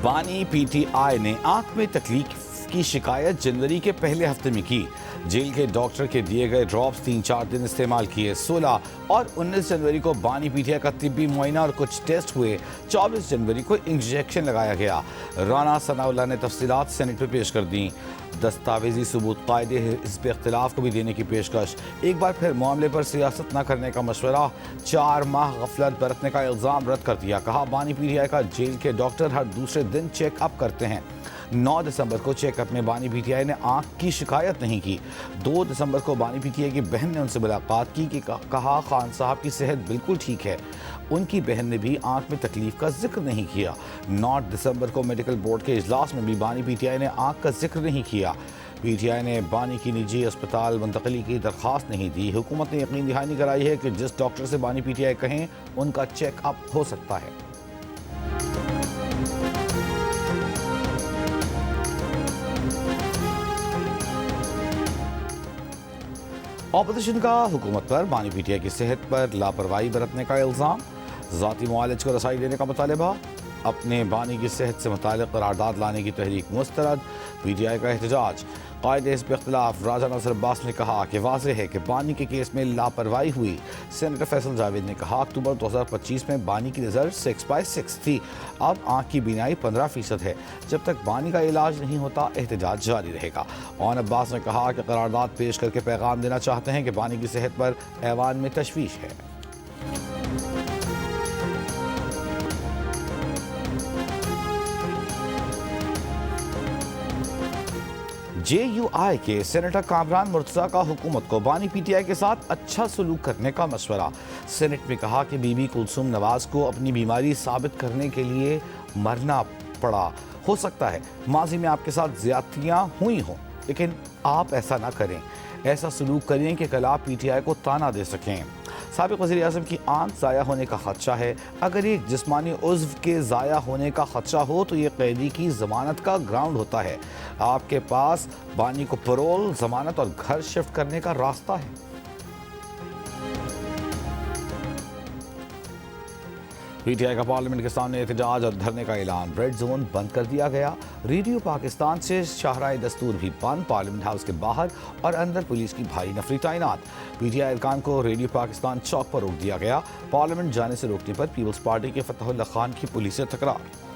بانی P T I نے آنکھ میں تکلیف کی شکایت جنوری کے پہلے ہفتے میں کی۔ جیل کے ڈاکٹر کے دیے گئے ڈراپس 3-4 دن استعمال کیے۔ 16 اور 19 جنوری کو بانی پی ٹی آئی کا طبی معائنہ اور کچھ ٹیسٹ ہوئے۔ 24 جنوری کو انجیکشن لگایا گیا۔ رانا ثناء اللہ نے تفصیلات سینٹ میں پیش کر دیں۔ دستاویزی ثبوت قائد حزب اختلاف کو بھی دینے کی پیشکش۔ ایک بار پھر معاملے پر سیاست نہ کرنے کا مشورہ۔ 4 ماہ غفلت برتنے کا الزام رد کر دیا۔ کہا بانی پی ٹی آئی کا جیل کے ڈاکٹر ہر دوسرے دن چیک اپ کرتے ہیں۔ 9 دسمبر کو چیک اپ میں بانی پی ٹی آئی نے آنکھ کی شکایت نہیں کی۔ 2 دسمبر کو بانی پی ٹی آئی کی بہن نے ان سے ملاقات کی کہ کہا خان صاحب کی صحت بالکل ٹھیک ہے۔ ان کی بہن نے بھی آنکھ میں تکلیف کا ذکر نہیں کیا۔ 9 دسمبر کو میڈیکل بورڈ کے اجلاس میں بھی بانی پی ٹی آئی نے آنکھ کا ذکر نہیں کیا۔ پی ٹی آئی نے بانی کی نجی اسپتال منتقلی کی درخواست نہیں دی۔ حکومت نے یقین دہانی کرائی ہے کہ جس ڈاکٹر سے بانی پی ٹی آئی کہیں ان کا چیک اپ ہو سکتا ہے۔ اپوزیشن کا حکومت پر بانی پی ٹی آئی کی صحت پر لاپرواہی برتنے کا الزام۔ ذاتی معالج کو رسائی دینے کا مطالبہ۔ اپنے بانی کی صحت سے متعلق قرارداد لانے کی تحریک مسترد۔ پی ٹی آئی کا احتجاج۔ قائد حزب اختلاف راجہ ناصر عباس نے کہا کہ واضح ہے کہ بانی کے کیس میں لاپرواہی ہوئی۔ سینیٹر فیصل جاوید نے کہا اکتوبر 2025 میں بانی کی نظر 6/6 تھی، اب آنکھ کی بینائی 15% ہے۔ جب تک بانی کا علاج نہیں ہوتا احتجاج جاری رہے گا۔ اور عباس نے کہا کہ قرارداد پیش کر کے پیغام دینا چاہتے ہیں کہ بانی کی صحت پر ایوان میں تشویش ہے۔ جے یو آئی کے سینیٹر کامران مرتضیٰ کا حکومت کو بانی پی ٹی آئی کے ساتھ اچھا سلوک کرنے کا مشورہ۔ سینیٹ میں کہا کہ بی بی کلثوم نواز کو اپنی بیماری ثابت کرنے کے لیے مرنا پڑا۔ ہو سکتا ہے ماضی میں آپ کے ساتھ زیادتیاں ہوئی ہوں، لیکن آپ ایسا نہ کریں۔ ایسا سلوک کریں کہ کل آپ پی ٹی آئی کو تانا دے سکیں۔ سابق وزیر اعظم کی آنکھ ضائع ہونے کا خدشہ ہے۔ اگر ایک جسمانی عضو کے ضائع ہونے کا خدشہ ہو تو یہ قیدی کی ضمانت کا گراؤنڈ ہوتا ہے۔ آپ کے پاس بانی کو پرول، ضمانت اور گھر شفٹ کرنے کا راستہ ہے۔ پی ٹی آئی کا پارلیمنٹ کے سامنے احتجاج اور دھرنے کا اعلان۔ ریڈ زون بند کر دیا گیا۔ ریڈیو پاکستان سے شاہراہ دستور بھی بند۔ پارلیمنٹ ہاؤس کے باہر اور اندر پولیس کی بھاری نفری تعینات۔ پی ٹی آئی ارکان کو ریڈیو پاکستان چوک پر روک دیا گیا۔ پارلیمنٹ جانے سے روکنے پر پیپلز پارٹی کے فتح اللہ خان کی پولیس سے تکرار۔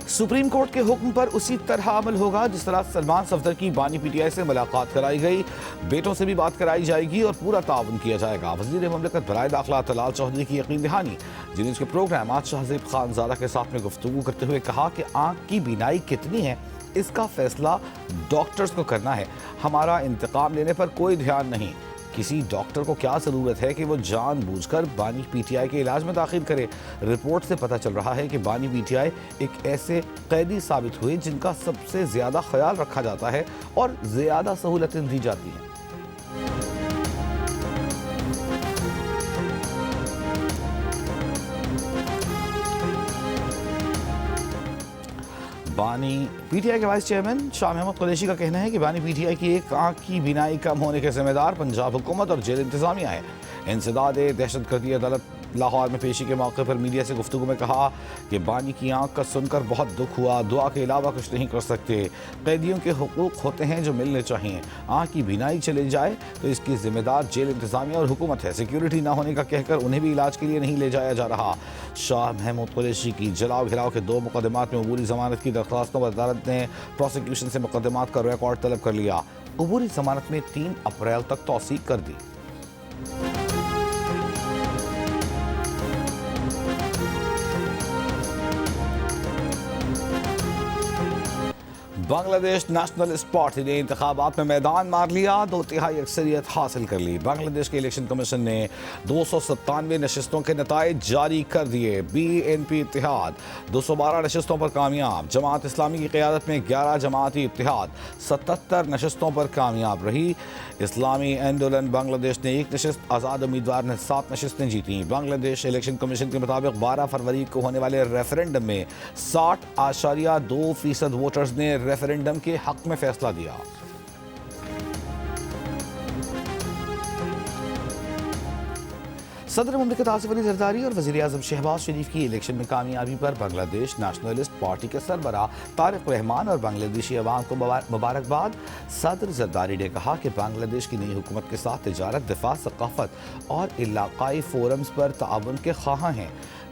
سپریم کورٹ کے حکم پر اسی طرح عمل ہوگا جس طرح سلمان صفدر کی بانی پی ٹی آئی سے ملاقات کرائی گئی۔ بیٹوں سے بھی بات کرائی جائے گی اور پورا تعاون کیا جائے گا۔ وزیر مملکت برائے داخلہ طلال چودھری کی یقین دہانی۔ جنیز کے پروگرام آج شہزیب خان زادہ کے ساتھ میں گفتگو کرتے ہوئے کہا کہ آنکھ کی بینائی کتنی ہے اس کا فیصلہ ڈاکٹرز کو کرنا ہے۔ ہمارا انتقام لینے پر کوئی دھیان نہیں۔ کسی ڈاکٹر کو کیا ضرورت ہے کہ وہ جان بوجھ کر بانی پی ٹی آئی کے علاج میں تاخیر کرے۔ رپورٹ سے پتہ چل رہا ہے کہ بانی پی ٹی آئی ایک ایسے قیدی ثابت ہوئے جن کا سب سے زیادہ خیال رکھا جاتا ہے اور زیادہ سہولتیں دی جاتی ہیں۔ بانی پی ٹی آئی کے وائس چیئرمین شاہ محمود قریشی کا کہنا ہے کہ بانی پی ٹی آئی کی ایک آنکھ کی بینائی کم ہونے کے ذمہ دار پنجاب حکومت اور جیل انتظامیہ ہے۔ انسداد دہشت گردی عدالت لاہور میں پیشی کے موقع پر میڈیا سے گفتگو میں کہا کہ بانی کی آنکھ کا سن کر بہت دکھ ہوا، دعا کے علاوہ کچھ نہیں کر سکتے۔ قیدیوں کے حقوق ہوتے ہیں جو ملنے چاہیے۔ آنکھ کی بینائی چلے جائے تو اس کی ذمہ دار جیل انتظامیہ اور حکومت ہے۔ سیکیورٹی نہ ہونے کا کہہ کر انہیں بھی علاج کے لیے نہیں لے جایا جا رہا۔ شاہ محمود قریشی کی جلاؤ گھراؤ کے 2 مقدمات میں عبوری ضمانت کی درخواستوں پر عدالت نے پروسیکیوشن سے مقدمات کا ریکارڈ طلب کر لیا۔ عبوری ضمانت میں 3 اپریل تک توسیع کر دی۔ بنگلہ دیش نیشنلسٹ پارٹی نے انتخابات میں میدان مار لیا، 2/3 اکثریت حاصل کر لی۔ بنگلہ دیش کے الیکشن کمیشن نے 297 نشستوں کے نتائج جاری کر دیے۔ بی این پی اتحاد 212 نشستوں پر کامیاب۔ جماعت اسلامی کی قیادت میں 11 جماعتی اتحاد 77 نشستوں پر کامیاب رہی۔ اسلامی آندولن بنگلہ دیش نے 1 نشست، آزاد امیدوار نے 7 نشستیں جیتیں۔ بنگلہ دیش الیکشن کمیشن کے مطابق 12 فروری کو ہونے والے ریفرنڈم میں 60.2% ووٹرز نے ریفرنڈم کے حق میں فیصلہ دیا۔ صدر مملکت آصف علی زرداری اور وزیر اعظم شہباز شریف کی الیکشن میں کامیابی پر بنگلہ دیش نیشنلسٹ پارٹی کے سربراہ طارق رحمان اور بنگلہ دیشی عوام کو مبارکباد۔ صدر زرداری نے کہا کہ بنگلہ دیش کی نئی حکومت کے ساتھ تجارت، دفاع، ثقافت اور علاقائی فورمز پر تعاون کے خواہاں ہیں۔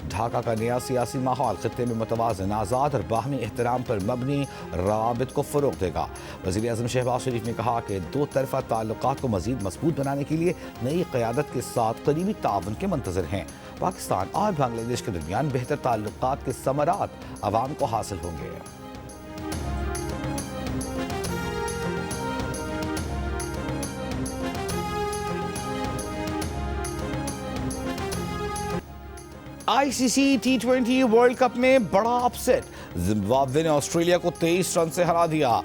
ڈھاکہ کا نیا سیاسی ماحول خطے میں متوازن، آزاد اور باہمی احترام پر مبنی روابط کو فروغ دے گا۔ وزیر اعظم شہباز شریف نے کہا کہ دو طرفہ تعلقات کو مزید مضبوط بنانے کے لیے نئی قیادت کے ساتھ قریبی تعاون کے منتظر ہیں۔ پاکستان اور بنگلہ دیش کے درمیان بہتر تعلقات کے ثمرات عوام کو حاصل ہوں گے۔ آئی سی سی T20 ورلڈ کپ میں بڑا اپسیٹ، زمبابوے نے آسٹریلیا کو 23 رن سے ہرا دیا۔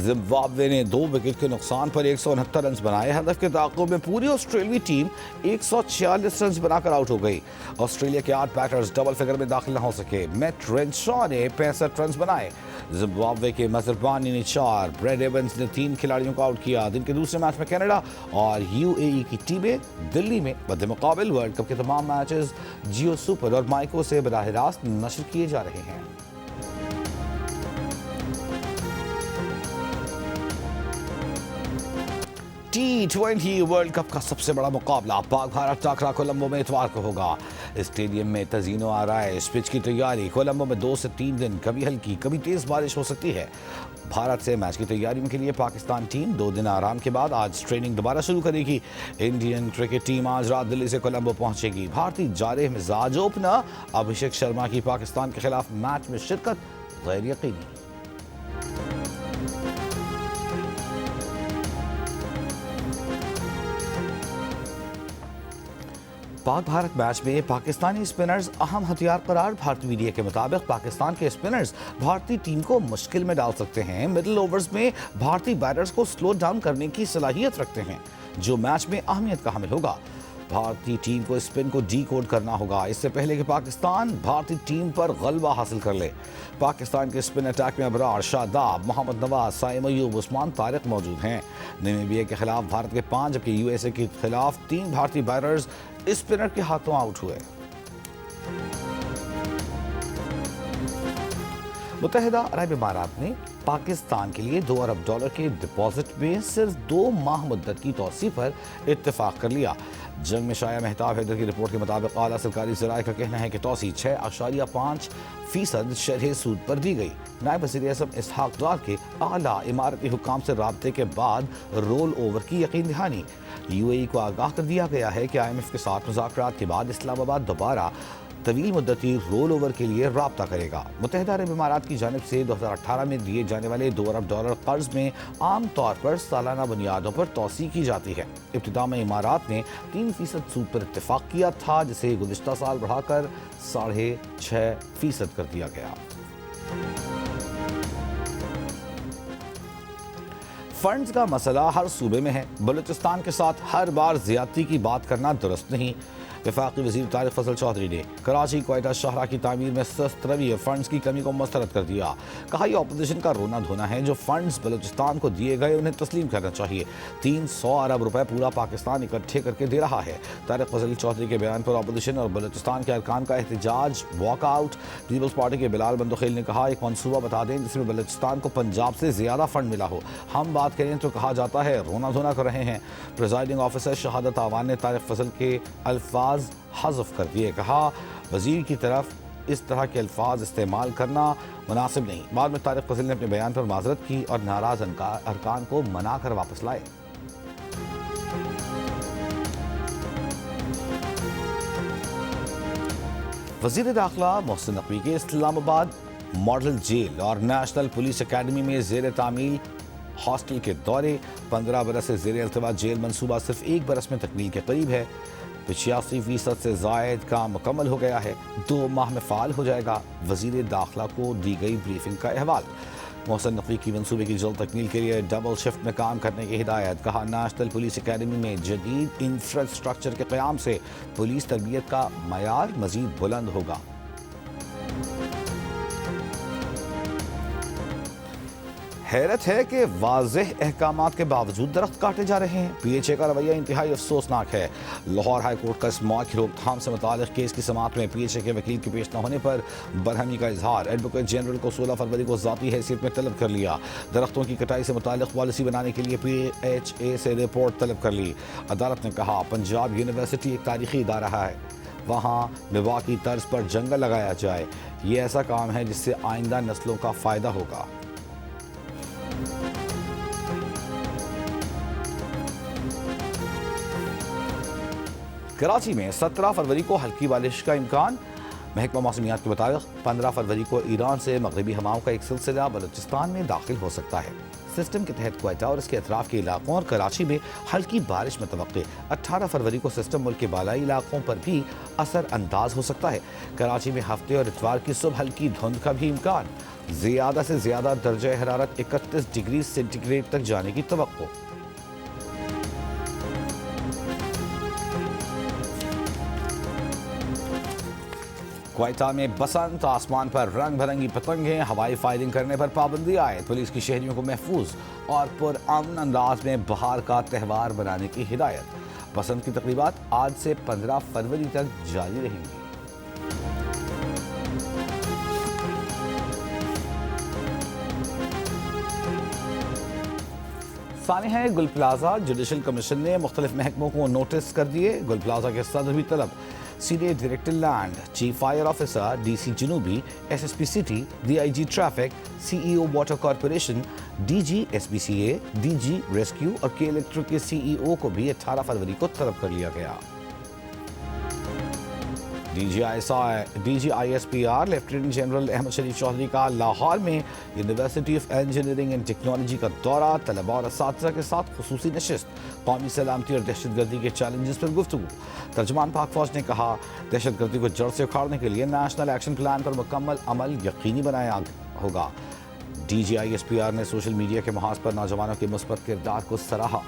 زمبابوے نے 2 وکٹ کے نقصان پر 169 رنز بنائے۔ ہدف کے تعاقب میں پوری آسٹریلوی ٹیم 146 رنز بنا کر آؤٹ ہو گئی۔ آسٹریلیا کے 8 بیٹرز ڈبل فگر میں داخل نہ ہو سکے۔ میٹ رینشا نے 65 رنز بنائے۔ زمبابوے کے مظہربانی نے 4، بریڈ ایونز نے 3 کھلاڑیوں کو آؤٹ کیا۔ دن کے دوسرے میچ میں کینیڈا اور UAE کی ٹیمیں دلی میں مد مقابل۔ ورلڈ کپ کے تمام میچز جیو سپر اور مائیکو سے براہ راست نشر کیے جا رہے ہیں۔ T20 ورلڈ کپ کا سب سے بڑا مقابلہ پاک بھارت ٹاکرا کولمبو میں اتوار کو ہوگا۔ اسٹیڈیم میں تزئین و آرائش، پچ کی تیاری۔ کولمبو میں 2 سے 3 دن کبھی ہلکی کبھی تیز بارش ہو سکتی ہے۔ بھارت سے میچ کی تیاری کے لیے پاکستان ٹیم 2 دن آرام کے بعد آج ٹریننگ دوبارہ شروع کرے گی۔ انڈین کرکٹ ٹیم آج رات دلی سے کولمبو پہنچے گی۔ بھارتی جارح مزاج اوپنر ابھیشیک شرما کی پاکستان کے خلاف میچ میں شرکت غیر یقینی۔ پاک بھارت میچ میں پاکستانی اسپنرز اہم ہتھیار قرار۔ بھارتی میڈیا کے مطابق پاکستان کے اسپنرز بھارتی ٹیم کو مشکل میں ڈال سکتے ہیں۔ مڈل اوورز میں بھارتی بیٹرز کو سلو ڈاؤن کرنے کی صلاحیت رکھتے ہیں، جو میچ میں اہمیت کا حامل ہوگا۔ بھارتی ٹیم کو اسپن کو ڈی کوڈ کرنا ہوگا اس سے پہلے کہ پاکستان بھارتی ٹیم پر غلبہ حاصل کر لے۔ پاکستان کے اسپن اٹیک میں ابرار، شاداب، محمد نواز، سائم ایوب، عثمان طارق موجود ہیں۔ نمیبیا کے خلاف بھارت کے 5 جبکہ USA کے خلاف 3 بھارتی بیٹرز اسپنر کے ہاتھوں آؤٹ ہوئے۔ متحدہ عرب امارات نے پاکستان کے لیے $2 ارب کے ڈپازٹ میں صرف 2 ماہ مدت کی توسیع پر اتفاق کر لیا۔ جنگ میں شایع مہتاب حیدر کی رپورٹ کے مطابق اعلیٰ سرکاری ذرائع کا کہنا ہے کہ توسیع 6.5% شرح سود پر دی گئی۔ نائب وزیر اعظم اسحاق ڈار کے اعلیٰ اماراتی حکام سے رابطے کے بعد رول اوور کی یقین دہانی۔ UAE کو آگاہ کر دیا گیا ہے کہ IMF کے ساتھ مذاکرات کے بعد اسلام آباد دوبارہ طویل مدتی رول اوور کے لیے رابطہ کرے گا۔ متحدہ عرب امارات کی جانب سے 2018 میں دیے جانے والے $2 ارب قرض میں عام طور پر سالانہ بنیادوں پر توسیع کی جاتی ہے۔ ابتدا میں امارات نے 3% سود پر اتفاق کیا تھا، جسے گزشتہ سال بڑھا کر 6.5% کر دیا گیا۔ فنڈز کا مسئلہ ہر صوبے میں ہے۔ بلوچستان کے ساتھ ہر بار زیادتی کی بات کرنا درست نہیں۔ وفاقی وزیر طارق فضل چودھری نے کراچی کوئٹہ شاہراہ کی تعمیر میں سست روی فنڈز کی کمی کو مسترد کر دیا۔ کہا یہ اپوزیشن کا رونا دھونا ہے۔ جو فنڈز بلوچستان کو دیے گئے انہیں تسلیم کرنا چاہیے۔ 300 ارب روپے پورا پاکستان اکٹھے کر کے دے رہا ہے۔ طارق فضل چودھری کے بیان پر اپوزیشن اور بلوچستان کے ارکان کا احتجاج، واک آؤٹ۔ پیپلز پارٹی کے بلال بندوخیل نے کہا ایک منصوبہ بتا دیں جس میں بلوچستان کو پنجاب سے زیادہ فنڈ ملا ہو۔ ہم بات کریں تو کہا جاتا ہے رونا دھونا کر رہے ہیں۔ پریزائڈنگ آفیسر شہادت آوان نے طارق فضل کے الفاظ حذف کر دیے۔ کہا وزیر کی طرف اس طرح کے الفاظ استعمال کرنا مناسب نہیں۔ بعد میں طارق فضل نے اپنے بیان پر معذرت کی اور ناراض ارکان کو منا کر واپس لائے۔ وزیر داخلہ محسن نقوی کے اسلام آباد ماڈل جیل اور نیشنل پولیس اکیڈمی میں زیر تعمیل ہاسٹل کے دورے۔ 15 برس سے زیر التوا جیل منصوبہ صرف 1 برس میں تکمیل کے قریب ہے۔ 85% سے زائد کام مکمل ہو گیا ہے۔ 2 ماہ میں فعال ہو جائے گا۔ وزیر داخلہ کو دی گئی بریفنگ کا احوال۔ محسن نقوی کی منصوبے کی جلد تکمیل کے لیے ڈبل شفٹ میں کام کرنے کی ہدایت۔ کہا نیشنل پولیس اکیڈمی میں جدید انفراسٹرکچر کے قیام سے پولیس تربیت کا معیار مزید بلند ہوگا۔ حیرت ہے کہ واضح احکامات کے باوجود درخت کاٹے جا رہے ہیں۔ پی ایچ اے کا رویہ انتہائی افسوسناک ہے۔ لاہور ہائی کورٹ کا اسموگ کی روک تھام سے متعلق کیس کی سماعت میں پی ایچ اے کے وکیل کے پیش نہ ہونے پر برہمی کا اظہار۔ ایڈوکیٹ جنرل کو 16 فروری کو ذاتی حیثیت میں طلب کر لیا۔ درختوں کی کٹائی سے متعلق پالیسی بنانے کے لیے پی ایچ اے سے رپورٹ طلب کر لی۔ عدالت نے کہا پنجاب یونیورسٹی ایک تاریخی ادارہ ہے، وہاں مواقعی طرز پر جنگل لگایا جائے۔ یہ ایسا کام ہے جس سے آئندہ نسلوں کا فائدہ ہوگا۔ کراچی میں 17 فروری کو ہلکی بارش کا امکان۔ محکمہ موسمیات کے مطابق 15 فروری کو ایران سے مغربی ہواؤں کا ایک سلسلہ بلوچستان میں داخل ہو سکتا ہے۔ سسٹم کے تحت کوئٹہ اور اس کے اطراف کے علاقوں اور کراچی میں ہلکی بارش متوقع۔ 18 فروری کو سسٹم ملک کے بالائی علاقوں پر بھی اثر انداز ہو سکتا ہے۔ کراچی میں ہفتے اور اتوار کی صبح ہلکی دھند کا بھی امکان۔ زیادہ سے زیادہ درجہ حرارت 31 ڈگری سینٹی گریڈ تک جانے کی توقع۔ کوئٹہ میں بسنت، آسمان پر رنگ بھرنگی پتنگیں، ہوائی فائرنگ کرنے پر پابندی عائد۔ پولیس کی شہریوں کو محفوظ اور پرامن انداز میں بہار کا تہوار منانے کی ہدایت۔ بسنت کی تقریبات آج سے 15 فروری تک جاری رہیں گی۔ سانحہ گل پلازہ جوڈیشل کمیشن نے مختلف محکموں کو نوٹس کر دیے۔ گل پلازہ کے صدر بھی طلب۔ Senior director land, chief fire officer, D C جنوبی، S S P city, D I G traffic, C E O water corporation, D G S P C A, D G rescue اور K electric کے سی E او کو بھی 18 فروری کو طلب کر لیا گیا۔ D G I S P R lieutenant general Ahmed Sharif Chaudhry کا لاہور میں university of engineering and technology کا دورہ، طلباء اور اساتذہ کے ساتھ خصوصی نشست۔ قومی سلامتی اور دہشت گردی کے چیلنجز پر گفتگو۔ ترجمان پاک فوج نے کہا دہشت گردی کو جڑ سے اکھاڑنے کے لیے نیشنل ایکشن پلان پر مکمل عمل یقینی بنایا ہوگا۔ D G I S P R نے سوشل میڈیا کے محاذ پر نوجوانوں کے مثبت کردار کو سراہا۔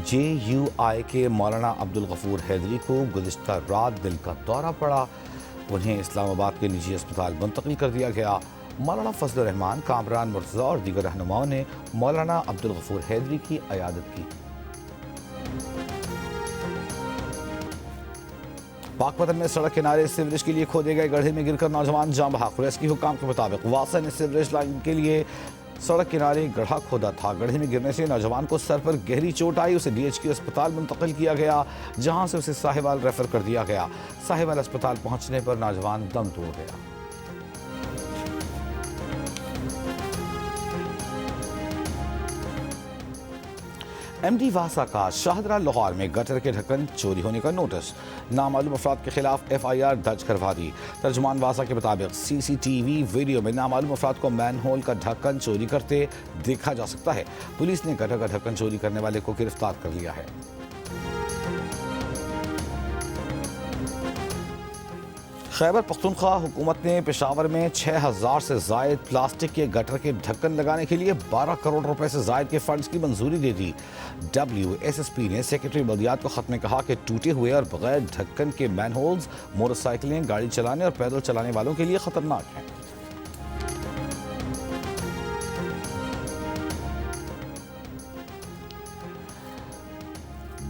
جے یو آئی کے مولانا عبدالغفور حیدری کو گزشتہ رات دل کا دورہ پڑا، انہیں اسلام آباد کے نجی اسپتال منتقل کر دیا گیا۔ مولانا فضل الرحمان، کامران مرتضیٰ اور دیگر رہنماؤں نے مولانا عبدالغفور حیدری کی عیادت کی۔ پاک پتن میں سڑک کنارے سیوریج کے لیے کھودے گئے گڑھے میں گر کر نوجوان جاں بحق۔ ریسکیو حکام کے مطابق واسا نے سیوریج لائن کے لیے سڑک کنارے گڑھا کھودا تھا۔ گڑھے میں گرنے سے نوجوان کو سر پر گہری چوٹ آئی، اسے ڈی ایچ کیو اسپتال منتقل کیا گیا، جہاں سے اسے ساہیوال ریفر کر دیا گیا۔ ساہیوال اسپتال پہنچنے پر نوجوان دم توڑ گیا۔ ایم ڈی واسا کا شاہدرہ لاہور میں گٹر کے ڈھکن چوری ہونے کا نوٹس، نامعلوم افراد کے خلاف ایف آئی آر درج کروا دی۔ ترجمان واسا کے مطابق سی سی ٹی وی ویڈیو میں نامعلوم افراد کو مین ہول کا ڈھکن چوری کرتے دیکھا جا سکتا ہے۔ پولیس نے گٹر کا ڈھکن چوری کرنے والے کو گرفتار کر لیا ہے۔ خیبر پختونخوا حکومت نے پشاور میں 6000 سے زائد پلاسٹک کے گٹر کے ڈھکن لگانے کے لیے 12 کروڑ روپے سے زائد کے فنڈز کی منظوری دے دی۔ ڈبلیو ایس ایس پی نے سیکرٹری بلدیات کو خط میں کہا کہ ٹوٹے ہوئے اور بغیر ڈھکن کے مین ہولز موٹر سائیکلیں، گاڑی چلانے اور پیدل چلانے والوں کے لیے خطرناک ہیں۔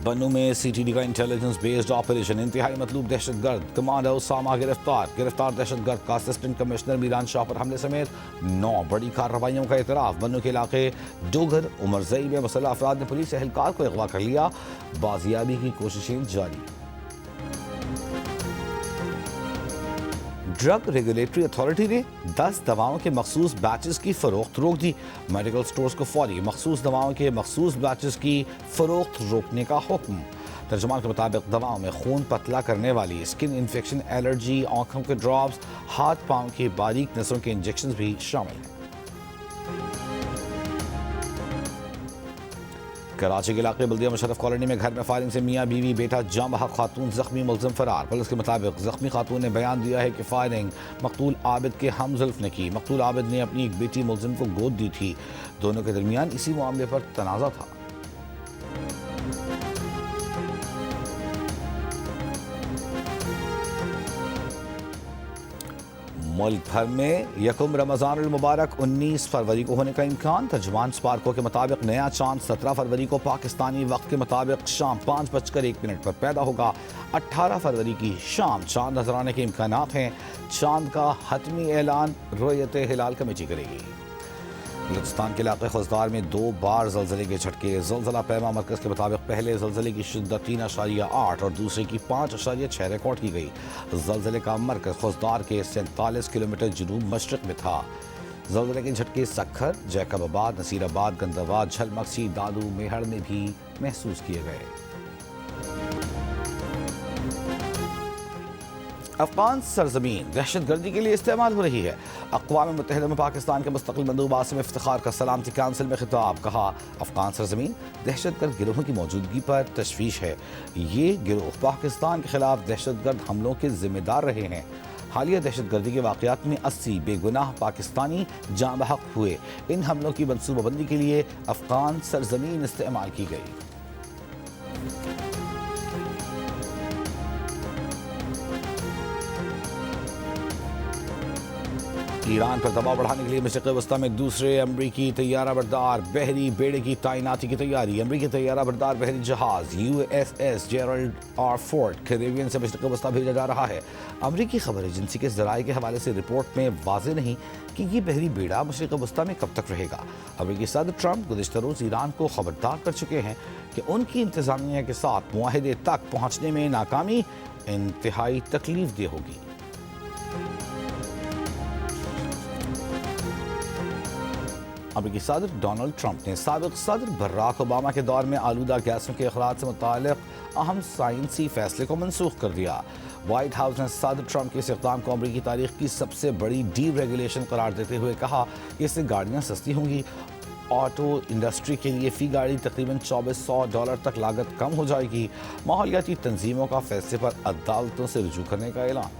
بنو میں سی ٹی ڈی کا انٹیلیجنس بیسڈ آپریشن، انتہائی مطلوب دہشت گرد کمانڈر اسامہ گرفتار دہشت گرد کا اسسٹنٹ کمشنر میران شاہ پر حملے سمیت 9 بڑی کارروائیوں کا اعتراف۔ بنو کے علاقے ڈوگر عمرزئی میں مسلح افراد نے پولیس اہلکار کو اغوا کر لیا، بازیابی کی کوششیں جاری۔ ڈرگ ریگولیٹری اتھارٹی نے 10 دواؤں کے مخصوص بیچز کی فروخت روک دی۔ میڈیکل سٹورز کو فوری مخصوص دواؤں کے مخصوص بیچز کی فروخت روکنے کا حکم۔ ترجمان کے مطابق دواؤں میں خون پتلا کرنے والی اسکن انفیکشن، الرجی، آنکھوں کے ڈراپس، ہاتھ پاؤں کی باریک نسوں کے انجیکشنز بھی شامل ہیں۔ کراچی کے علاقے بلدیہ مشرف کالونی میں گھر میں فائرنگ سے میاں بیوی بیٹا جاں بحق، خاتون زخمی، ملزم فرار۔ پولیس کے مطابق زخمی خاتون نے بیان دیا ہے کہ فائرنگ مقتول عابد کے ہم زلف نے کی۔ مقتول عابد نے اپنی ایک بیٹی ملزم کو گود دی تھی، دونوں کے درمیان اسی معاملے پر تنازع تھا۔ ملک بھر میں یکم رمضان المبارک 19 فروری کو ہونے کا امکان۔ ترجمان سپارکو کے مطابق نیا چاند 17 فروری کو پاکستانی وقت کے مطابق شام 5:01 پر پیدا ہوگا۔ 18 فروری کی شام چاند نظر آنے کے امکانات ہیں۔ چاند کا حتمی اعلان رؤیت ہلال کمیٹی کرے گی۔ بلوچستان کے علاقے خوزدار میں 2 بار زلزلے کے جھٹکے۔ زلزلہ پیما مرکز کے مطابق پہلے زلزلے کی شدت 3.8 اور دوسرے کی 5.6 ریکارڈ کی گئی۔ زلزلے کا مرکز خوزدار کے 47 کلومیٹر جنوب مشرق میں تھا۔ زلزلے کے جھٹکے سکھر، جیکب آباد، نصیر آباد، گنداباد، جھلمکسی، دادو، میہڑ میں بھی محسوس کیے گئے۔ افغان سرزمین دہشت گردی کے لیے استعمال ہو رہی ہے۔ اقوام متحدہ میں پاکستان کے مستقل مندوب عاصم افتخار کا سلامتی کونسل میں خطاب۔ کہا افغان سرزمین دہشت گرد گروہوں کی موجودگی پر تشویش ہے۔ یہ گروہ پاکستان کے خلاف دہشت گرد حملوں کے ذمہ دار رہے ہیں۔ حالیہ دہشت گردی کے واقعات میں 80 بے گناہ پاکستانی جاں بحق ہوئے۔ ان حملوں کی منصوبہ بندی کے لیے افغان سرزمین استعمال کی گئی۔ ایران پر دباؤ بڑھانے کے لیے مشرق وسطی میں دوسرے امریکی طیارہ بردار بحری بیڑے کی تعیناتی کی تیاری۔ امریکی طیارہ بردار بحری جہاز USS Gerald R Ford Caribbean سے مشرق وسطی بھیجا جا رہا ہے۔ امریکی خبر ایجنسی کے ذرائع کے حوالے سے رپورٹ میں واضح نہیں کہ یہ بحری بیڑا مشرق وسطی میں کب تک رہے گا۔ امریکی صدر ٹرمپ گزشتہ روز ایران کو خبردار کر چکے ہیں کہ ان کی انتظامیہ کے ساتھ معاہدے تک پہنچنے میں ناکامی انتہائی تکلیف دہ ہوگی۔ امریکی صدر ڈونلڈ ٹرمپ نے سابق صدر براک اوباما کے دور میں آلودہ گیسوں کے اخراج سے متعلق اہم سائنسی فیصلے کو منسوخ کر دیا۔ وائٹ ہاؤس نے صدر ٹرمپ کے اس اقدام کو امریکی تاریخ کی سب سے بڑی ڈی ریگولیشن قرار دیتے ہوئے کہا کہ اس سے گاڑیاں سستی ہوں گی۔ آٹو انڈسٹری کے لیے فی گاڑی تقریباً $2400 تک لاگت کم ہو جائے گی۔ ماحولیاتی تنظیموں کا فیصلے پر عدالتوں سے رجوع کرنے کا اعلان۔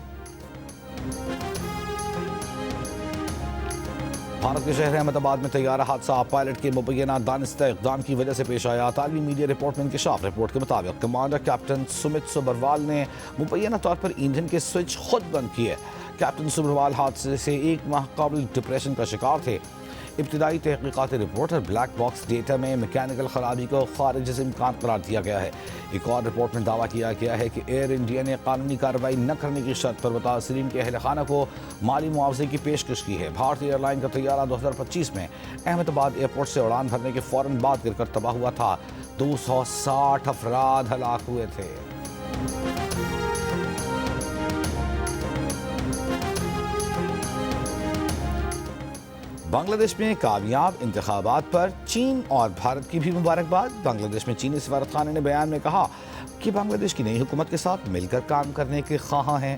بھارت کے شہر احمد آباد میں طیارہ حادثہ پائلٹ کے مبینہ دانستہ اقدام کی وجہ سے پیش آیا۔ عالمی میڈیا رپورٹ میں انکشاف۔ رپورٹ کے مطابق کمانڈر کیپٹن سمت سبروال نے مبینہ طور پر ایندھن کے سوئچ خود بند کیے۔ کیپٹن سبروال حادثے سے 1 ماہ قبل ڈپریشن کا شکار تھے۔ ابتدائی تحقیقات رپورٹ اور بلیک باکس ڈیٹا میں میکینیکل خرابی کو خارج سے امکان قرار دیا گیا ہے۔ ایک اور رپورٹ میں دعویٰ کیا گیا ہے کہ ایئر انڈیا نے قانونی کارروائی نہ کرنے کی شرط پر متاثرین کے اہل خانہ کو مالی معاوضے کی پیشکش کی ہے۔ بھارتی ایئر لائن کا طیارہ 2025 میں احمد آباد ایئرپورٹ سے اڑان بھرنے کے فوراً بعد گر کر تباہ ہوا تھا۔ 260 افراد ہلاک ہوئے تھے۔ بنگلہ دیش میں کامیاب انتخابات پر چین اور بھارت کی بھی مبارکباد۔ بنگلہ دیش میں چینی سفارت خانے نے بیان میں کہا کہ بنگلہ دیش کی نئی حکومت کے ساتھ مل کر کام کرنے کے خواہاں ہیں۔